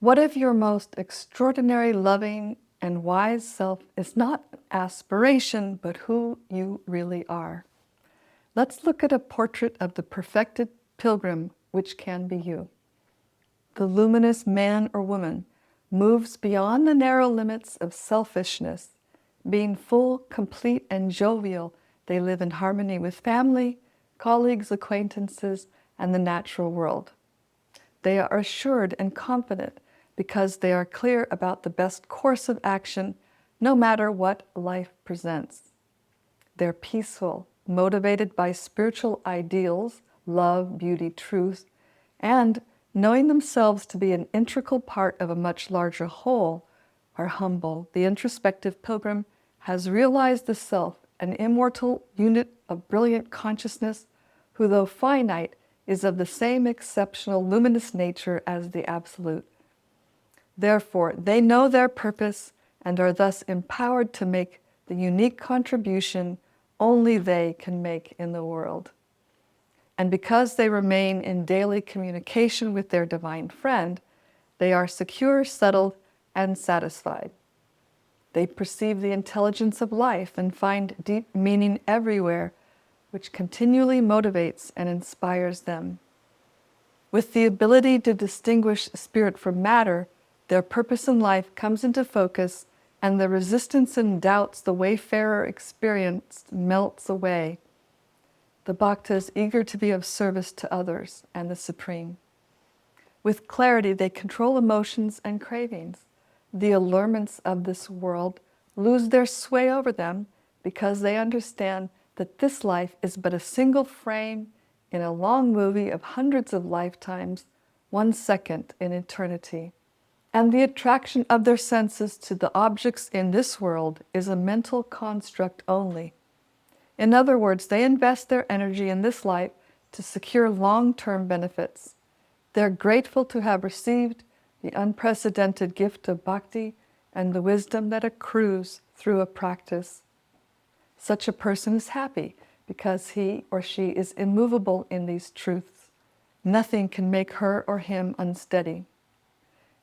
What if your most extraordinary, loving, and wise self is not an aspiration, but who you really are? Let's look at a portrait of the perfected pilgrim, which can be you. The luminous man or woman moves beyond the narrow limits of selfishness. Being full, complete, and jovial, they live in harmony with family, colleagues, acquaintances, and the natural world. They are assured and confident because they are clear about the best course of action, no matter what life presents. They're peaceful, motivated by spiritual ideals, love, beauty, truth, and knowing themselves to be an integral part of a much larger whole, are humble. The introspective pilgrim has realized the self, an immortal unit of brilliant consciousness, who, though finite, is of the same exceptional luminous nature as the Absolute. Therefore, they know their purpose and are thus empowered to make the unique contribution only they can make in the world. And because they remain in daily communication with their divine friend, they are secure, settled, and satisfied. They perceive the intelligence of life and find deep meaning everywhere, which continually motivates and inspires them. With the ability to distinguish spirit from matter, their purpose in life comes into focus, and the resistance and doubts the wayfarer experienced melts away. The Bhakta is eager to be of service to others and the Supreme. With clarity, they control emotions and cravings. The allurements of this world lose their sway over them because they understand that this life is but a single frame in a long movie of hundreds of lifetimes, 1 second in eternity. And the attraction of their senses to the objects in this world is a mental construct only. In other words, they invest their energy in this life to secure long-term benefits. They're grateful to have received the unprecedented gift of bhakti and the wisdom that accrues through a practice. Such a person is happy because he or she is immovable in these truths. Nothing can make her or him unsteady.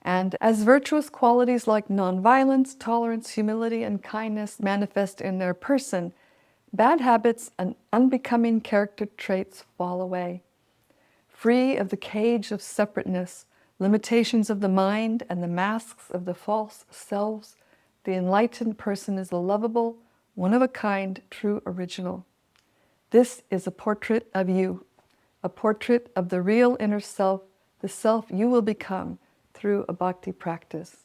And as virtuous qualities like nonviolence, tolerance, humility, and kindness manifest in their person, bad habits and unbecoming character traits fall away. Free of the cage of separateness, limitations of the mind, and the masks of the false selves, the enlightened person is a lovable, one-of-a-kind, true original. This is a portrait of you, a portrait of the real inner self, the self you will become through a bhakti practice.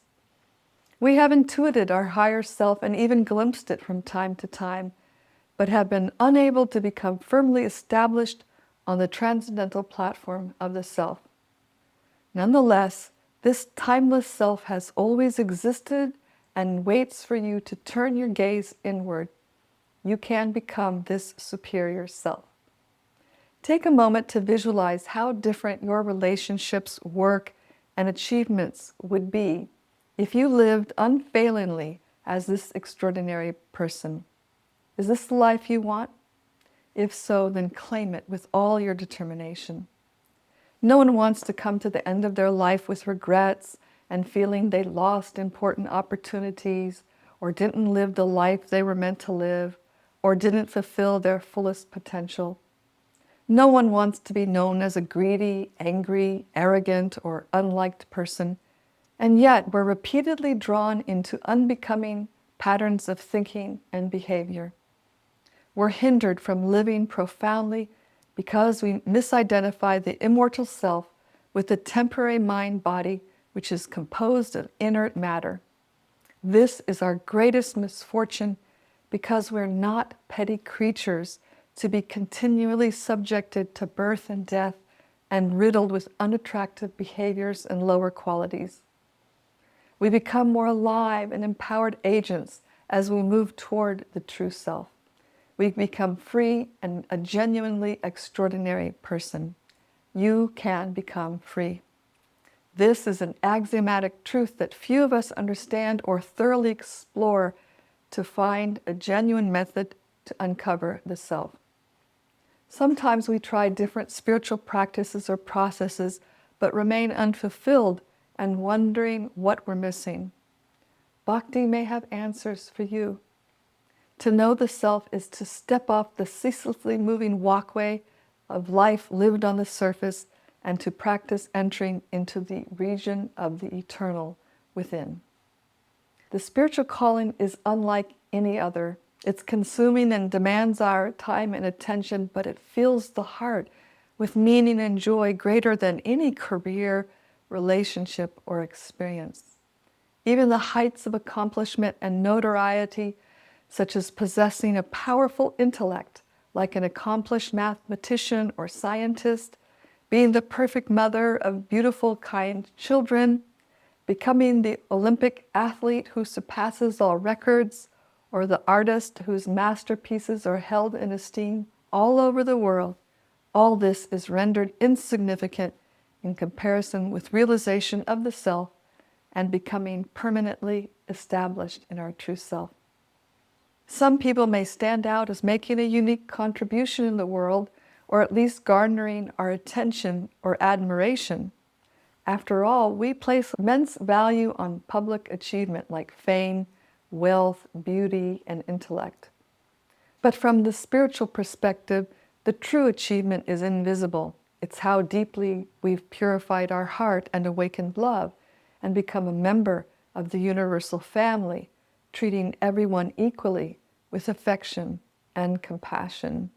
We have intuited our higher self and even glimpsed it from time to time, but have been unable to become firmly established on the transcendental platform of the self. Nonetheless, this timeless self has always existed and waits for you to turn your gaze inward. You can become this superior self. Take a moment to visualize how different your relationships, work, and achievements would be if you lived unfailingly as this extraordinary person. Is this the life you want? If so, then claim it with all your determination. No one wants to come to the end of their life with regrets and feeling they lost important opportunities, or didn't live the life they were meant to live, or didn't fulfill their fullest potential. No one wants to be known as a greedy, angry, arrogant, or unliked person, and yet we're repeatedly drawn into unbecoming patterns of thinking and behavior. We're hindered from living profoundly because we misidentify the immortal self with the temporary mind-body, which is composed of inert matter. This is our greatest misfortune because we're not petty creatures to be continually subjected to birth and death and riddled with unattractive behaviors and lower qualities. We become more alive and empowered agents as we move toward the true self. We become free and a genuinely extraordinary person. You can become free. This is an axiomatic truth that few of us understand or thoroughly explore to find a genuine method to uncover the self. Sometimes we try different spiritual practices or processes, but remain unfulfilled and wondering what we're missing. Bhakti may have answers for you. To know the self is to step off the ceaselessly moving walkway of life lived on the surface and to practice entering into the region of the eternal within. The spiritual calling is unlike any other. It's consuming and demands our time and attention, but it fills the heart with meaning and joy greater than any career, relationship, or experience. Even the heights of accomplishment and notoriety, such as possessing a powerful intellect, like an accomplished mathematician or scientist, being the perfect mother of beautiful, kind children, becoming the Olympic athlete who surpasses all records, or the artist whose masterpieces are held in esteem all over the world, all this is rendered insignificant in comparison with realization of the self and becoming permanently established in our true self. Some people may stand out as making a unique contribution in the world, or at least garnering our attention or admiration. After all, we place immense value on public achievement like fame, wealth, beauty, and intellect. But from the spiritual perspective, the true achievement is invisible. It's how deeply we've purified our heart and awakened love and become a member of the universal family, treating everyone equally with affection and compassion.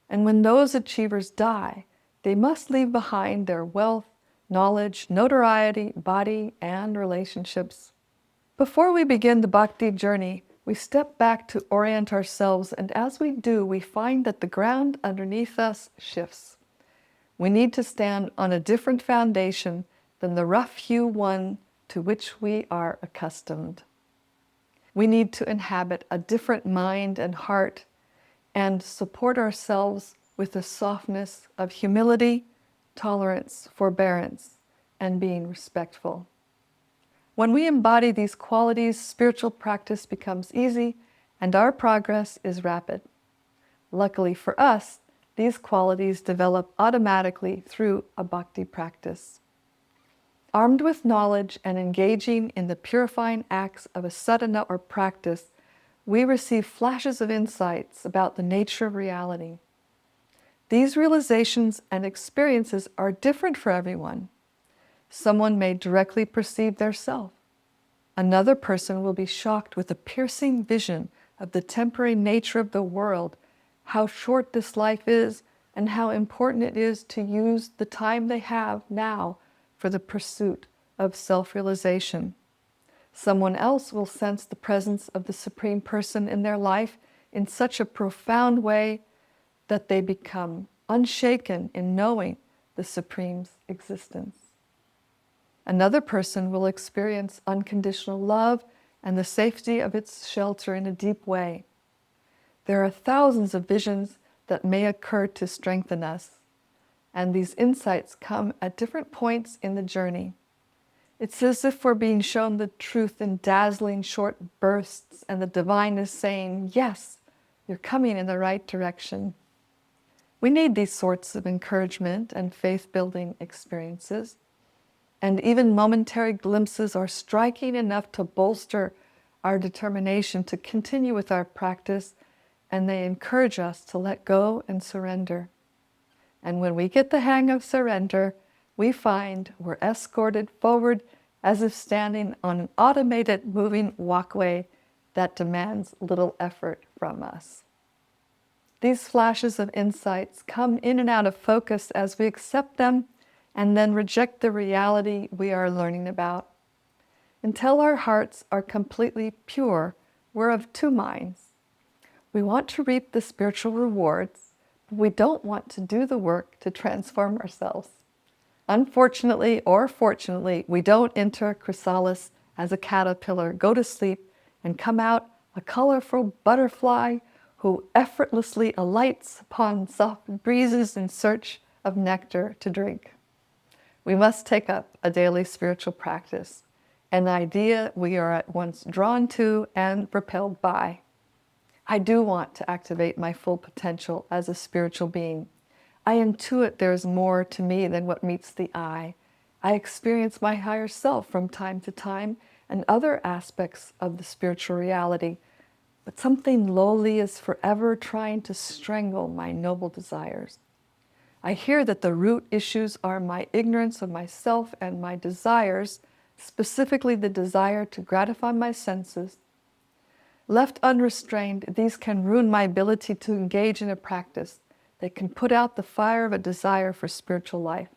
And when those achievers die, they must leave behind their wealth, knowledge, notoriety, body, and relationships. Before we begin the bhakti journey, we step back to orient ourselves, and as we do, we find that the ground underneath us shifts. We need to stand on a different foundation than the rough-hewn one to which we are accustomed. We need to inhabit a different mind and heart and support ourselves with the softness of humility, tolerance, forbearance, and being respectful. When we embody these qualities, spiritual practice becomes easy and our progress is rapid. Luckily for us, these qualities develop automatically through a bhakti practice. Armed with knowledge and engaging in the purifying acts of a sadhana or practice, we receive flashes of insights about the nature of reality. These realizations and experiences are different for everyone. Someone may directly perceive their self. Another person will be shocked with a piercing vision of the temporary nature of the world, how short this life is, and how important it is to use the time they have now for the pursuit of self-realization. Someone else will sense the presence of the Supreme Person in their life in such a profound way that they become unshaken in knowing the Supreme's existence. Another person will experience unconditional love and the safety of its shelter in a deep way. There are thousands of visions that may occur to strengthen us, and these insights come at different points in the journey. It's as if we're being shown the truth in dazzling short bursts, and the divine is saying, yes, you're coming in the right direction. We need these sorts of encouragement and faith-building experiences, and even momentary glimpses are striking enough to bolster our determination to continue with our practice, and they encourage us to let go and surrender. And when we get the hang of surrender, we find we're escorted forward as if standing on an automated moving walkway that demands little effort from us. These flashes of insights come in and out of focus as we accept them and then reject the reality we are learning about. Until our hearts are completely pure, we're of two minds. We want to reap the spiritual rewards, but we don't want to do the work to transform ourselves. Unfortunately or fortunately, we don't enter chrysalis as a caterpillar, go to sleep, and come out a colorful butterfly who effortlessly alights upon soft breezes in search of nectar to drink. We must take up a daily spiritual practice, an idea we are at once drawn to and repelled by. I do want to activate my full potential as a spiritual being. I intuit there is more to me than what meets the eye, I experience my higher self from time to time and other aspects of the spiritual reality, but something lowly is forever trying to strangle my noble desires. I hear that the root issues are my ignorance of myself and my desires, specifically the desire to gratify my senses. Left unrestrained, these can ruin my ability to engage in a practice. They can put out the fire of a desire for spiritual life.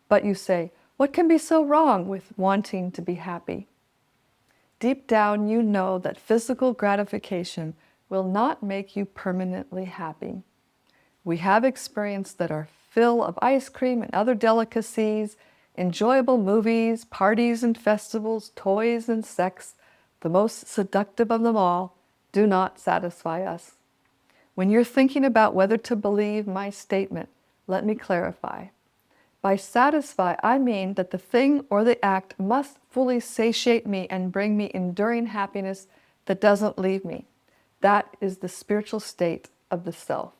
But you say, what can be so wrong with wanting to be happy? Deep down, you know that physical gratification will not make you permanently happy. We have experiences that are full of ice cream and other delicacies, enjoyable movies, parties and festivals, toys and sex. The most seductive of them all do not satisfy us. When you're thinking about whether to believe my statement, let me clarify. By satisfy, I mean that the thing or the act must fully satiate me and bring me enduring happiness that doesn't leave me. That is the spiritual state of the self.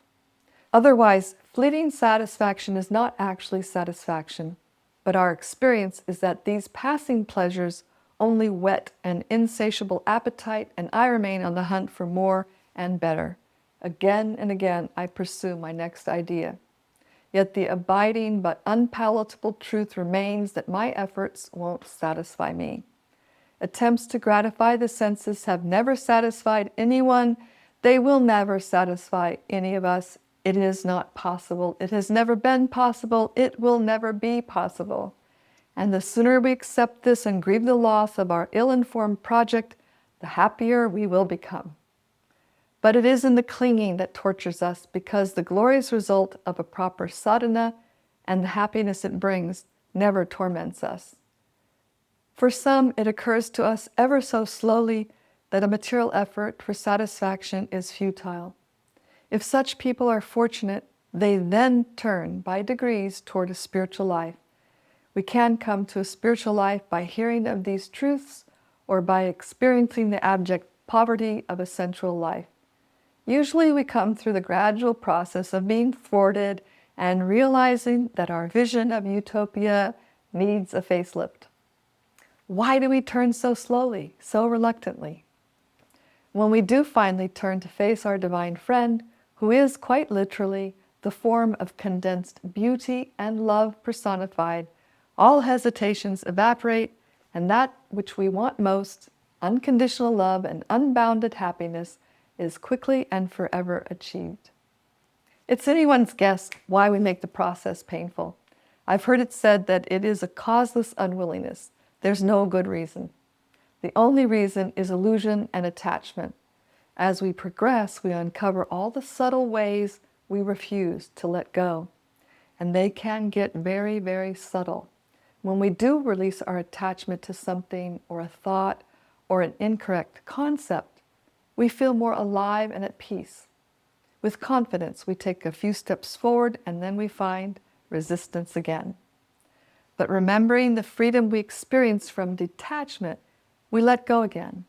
Otherwise, fleeting satisfaction is not actually satisfaction, but our experience is that these passing pleasures only whet an insatiable appetite, and I remain on the hunt for more and better. Again and again, I pursue my next idea. Yet the abiding but unpalatable truth remains that my efforts won't satisfy me. Attempts to gratify the senses have never satisfied anyone. They will never satisfy any of us. It is not possible. It has never been possible. It will never be possible. And the sooner we accept this and grieve the loss of our ill-informed project, the happier we will become. But it isn't the clinging that tortures us, because the glorious result of a proper sadhana and the happiness it brings never torments us. For some, it occurs to us ever so slowly that a material effort for satisfaction is futile. If such people are fortunate, they then turn by degrees toward a spiritual life. We can come to a spiritual life by hearing of these truths or by experiencing the abject poverty of a sensual life. Usually we come through the gradual process of being thwarted and realizing that our vision of utopia needs a facelift. Why do we turn so slowly, so reluctantly? When we do finally turn to face our divine friend, who is quite literally the form of condensed beauty and love personified, all hesitations evaporate, and that which we want most, unconditional love and unbounded happiness, is quickly and forever achieved. It's anyone's guess why we make the process painful. I've heard it said that it is a causeless unwillingness. There's no good reason. The only reason is illusion and attachment. As we progress, we uncover all the subtle ways we refuse to let go. And they can get very, very subtle. When we do release our attachment to something or a thought or an incorrect concept, we feel more alive and at peace. With confidence, we take a few steps forward and then we find resistance again. But remembering the freedom we experience from detachment, we let go again.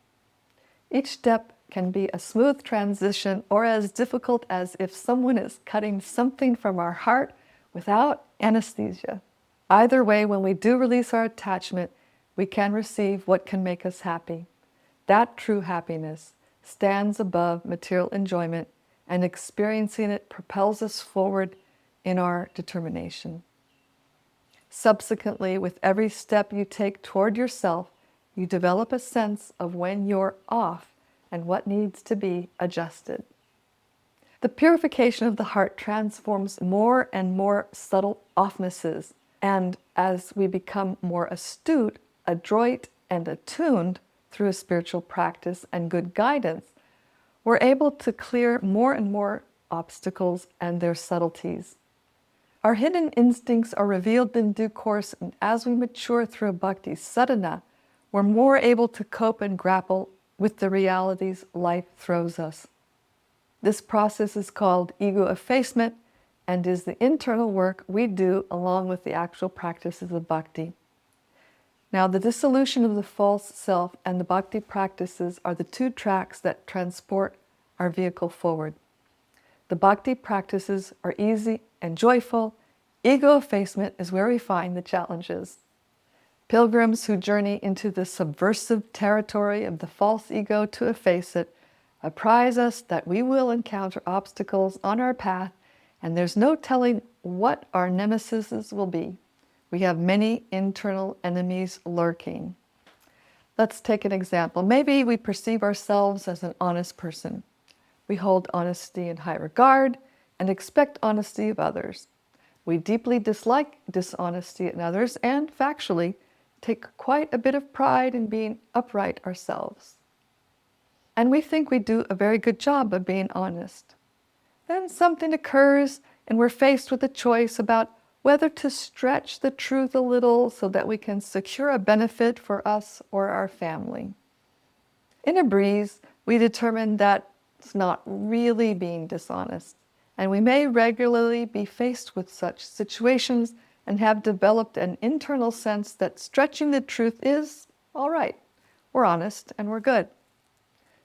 Each step can be a smooth transition or as difficult as if someone is cutting something from our heart without anesthesia. Either way, when we do release our attachment, we can receive what can make us happy. That true happiness stands above material enjoyment, and experiencing it propels us forward in our determination. Subsequently, with every step you take toward yourself, you develop a sense of when you're off and what needs to be adjusted. The purification of the heart transforms more and more subtle offnesses, and as we become more astute, adroit, and attuned through a spiritual practice and good guidance, we're able to clear more and more obstacles and their subtleties. Our hidden instincts are revealed in due course, and as we mature through a bhakti sadhana, we're more able to cope and grapple with the realities life throws us. This process is called ego effacement and is the internal work we do along with the actual practices of bhakti. Now, the dissolution of the false self and the bhakti practices are the two tracks that transport our vehicle forward. The bhakti practices are easy and joyful, Ego effacement is where we find the challenges. Pilgrims who journey into the subversive territory of the false ego to efface it apprise us that we will encounter obstacles on our path, and there's no telling what our nemesis will be. We have many internal enemies lurking. Let's take an example. Maybe we perceive ourselves as an honest person. We hold honesty in high regard and expect honesty of others. We deeply dislike dishonesty in others and, factually, take quite a bit of pride in being upright ourselves. And we think we do a very good job of being honest. Then something occurs and we're faced with a choice about whether to stretch the truth a little so that we can secure a benefit for us or our family. In a breeze, we determine that it's not really being dishonest, and we may regularly be faced with such situations and have developed an internal sense that stretching the truth is all right. We're honest and we're good.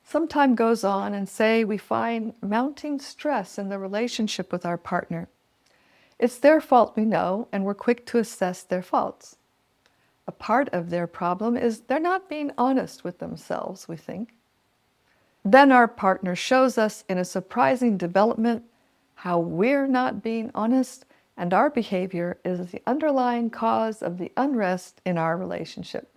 Some time goes on and say we find mounting stress in the relationship with our partner. It's their fault, we know, and we're quick to assess their faults. A part of their problem is they're not being honest with themselves, we think. Then our partner shows us in a surprising development how we're not being honest, and our behavior is the underlying cause of the unrest in our relationship.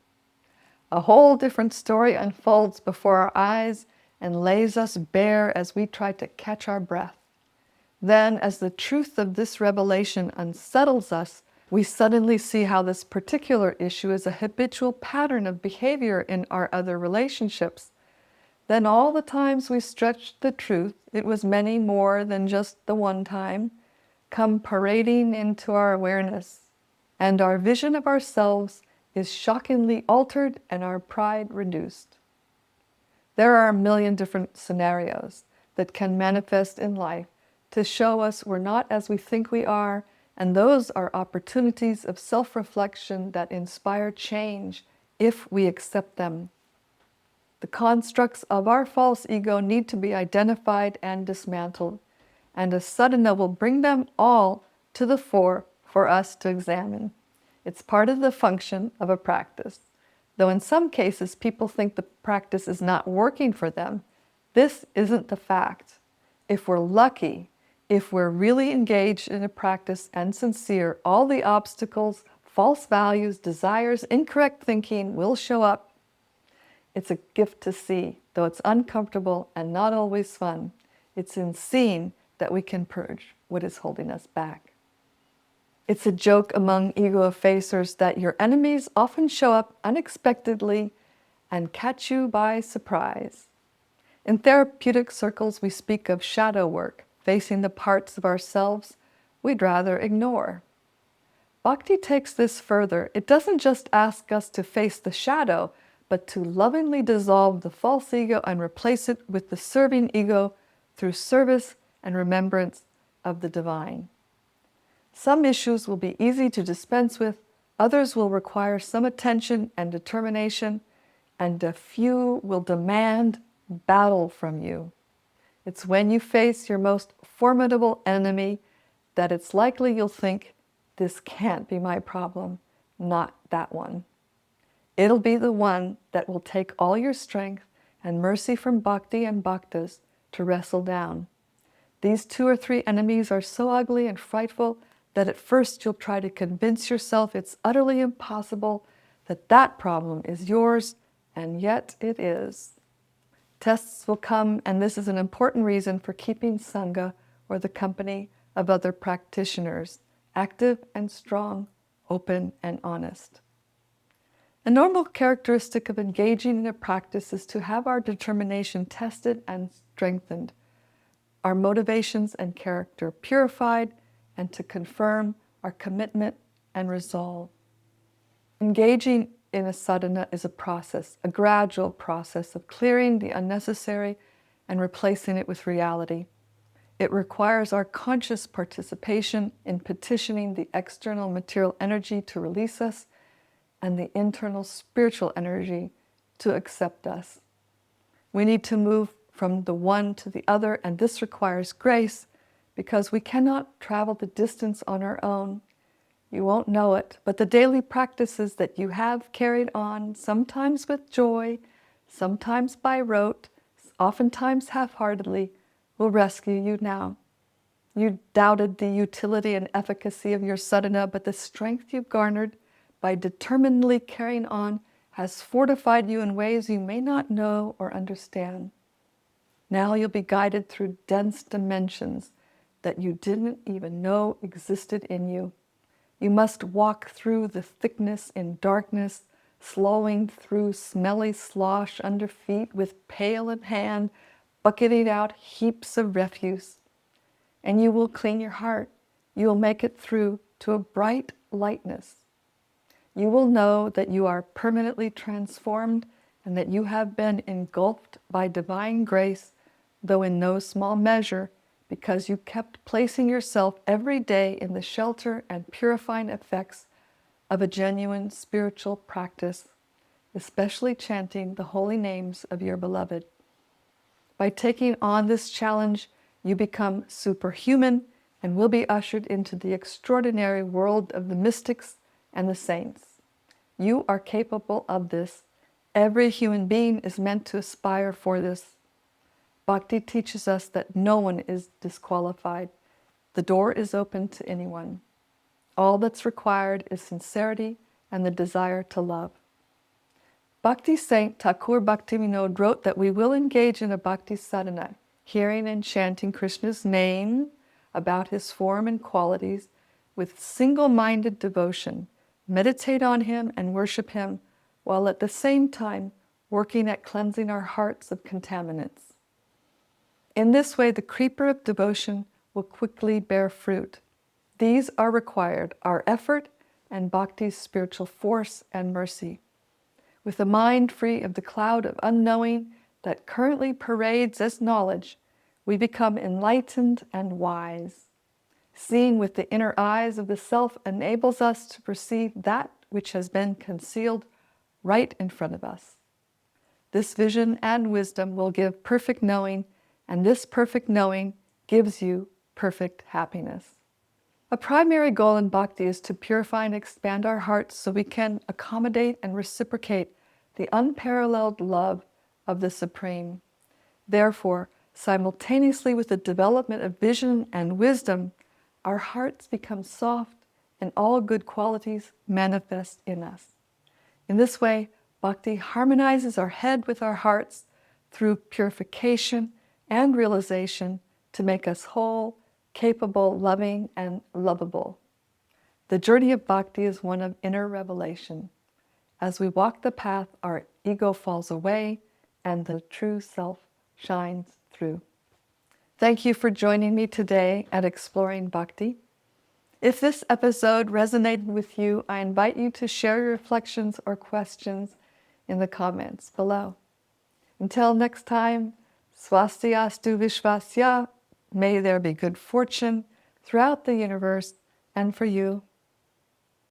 A whole different story unfolds before our eyes and lays us bare as we try to catch our breath. Then, as the truth of this revelation unsettles us, we suddenly see how this particular issue is a habitual pattern of behavior in our other relationships. Then all the times we stretched the truth, it was many more than just the one time, come parading into our awareness, and our vision of ourselves is shockingly altered and our pride reduced. There are a million different scenarios that can manifest in life to show us we're not as we think we are, and those are opportunities of self-reflection that inspire change if we accept them. The constructs of our false ego need to be identified and dismantled, and a sadhana will bring them all to the fore for us to examine. It's part of the function of a practice. Though in some cases people think the practice is not working for them, this isn't the fact. If we're lucky, if we're really engaged in a practice and sincere, all the obstacles, false values, desires, incorrect thinking will show up. It's a gift to see, though it's uncomfortable and not always fun. It's in seeing that we can purge what is holding us back. It's a joke among ego effacers that your enemies often show up unexpectedly and catch you by surprise. In therapeutic circles, we speak of shadow work, facing the parts of ourselves we'd rather ignore. Bhakti takes this further. It doesn't just ask us to face the shadow, but to lovingly dissolve the false ego and replace it with the serving ego through service and remembrance of the divine. Some issues will be easy to dispense with, others will require some attention and determination, and a few will demand battle from you. It's when you face your most formidable enemy that it's likely you'll think, this can't be my problem, not that one. It'll be the one that will take all your strength and mercy from bhakti and bhaktas to wrestle down. These 2 or 3 enemies are so ugly and frightful that at first you'll try to convince yourself it's utterly impossible that that problem is yours, and yet it is. Tests will come, and this is an important reason for keeping sangha, or the company of other practitioners, active and strong, open and honest. A normal characteristic of engaging in a practice is to have our determination tested and strengthened, our motivations and character purified, and to confirm our commitment and resolve. Engaging in a sadhana is a process, a gradual process of clearing the unnecessary and replacing it with reality. It requires our conscious participation in petitioning the external material energy to release us and the internal spiritual energy to accept us. We need to move from the one to the other, and this requires grace because we cannot travel the distance on our own, You won't know it, but the daily practices that you have carried on, sometimes with joy, sometimes by rote, oftentimes half-heartedly, will rescue you now. You doubted the utility and efficacy of your sadhana, but the strength you've garnered by determinedly carrying on has fortified you in ways you may not know or understand. Now you'll be guided through dense dimensions that you didn't even know existed in you. You must walk through the thickness in darkness, slowing through smelly slosh under feet with pail in hand, bucketing out heaps of refuse. And you will clean your heart. You will make it through to a bright lightness. You will know that you are permanently transformed and that you have been engulfed by divine grace, though in no small measure, because you kept placing yourself every day in the shelter and purifying effects of a genuine spiritual practice, especially chanting the holy names of your beloved. By taking on this challenge, you become superhuman and will be ushered into the extraordinary world of the mystics and the saints. You are capable of this. Every human being is meant to aspire for this. Bhakti teaches us that no one is disqualified. The door is open to anyone. All that's required is sincerity and the desire to love. Bhakti saint Thakur Bhaktivinoda wrote that we will engage in a bhakti sadhana, hearing and chanting Krishna's name, about his form and qualities, with single-minded devotion, meditate on him and worship him, while at the same time working at cleansing our hearts of contaminants. In this way, the creeper of devotion will quickly bear fruit. These are required, our effort and Bhakti's spiritual force and mercy. With a mind free of the cloud of unknowing that currently parades as knowledge, we become enlightened and wise. Seeing with the inner eyes of the self enables us to perceive that which has been concealed right in front of us. This vision and wisdom will give perfect knowing, and this perfect knowing gives you perfect happiness. A primary goal in bhakti is to purify and expand our hearts so we can accommodate and reciprocate the unparalleled love of the Supreme. Therefore, simultaneously with the development of vision and wisdom, our hearts become soft and all good qualities manifest in us. In this way, bhakti harmonizes our head with our hearts through purification and realization to make us whole, capable, loving, and lovable. The journey of bhakti is one of inner revelation. As we walk the path, our ego falls away and the true self shines through. Thank you for joining me today at Exploring Bhakti. If this episode resonated with you, I invite you to share your reflections or questions in the comments below. Until next time, Swastiastu Vishvasya, may there be good fortune throughout the universe and for you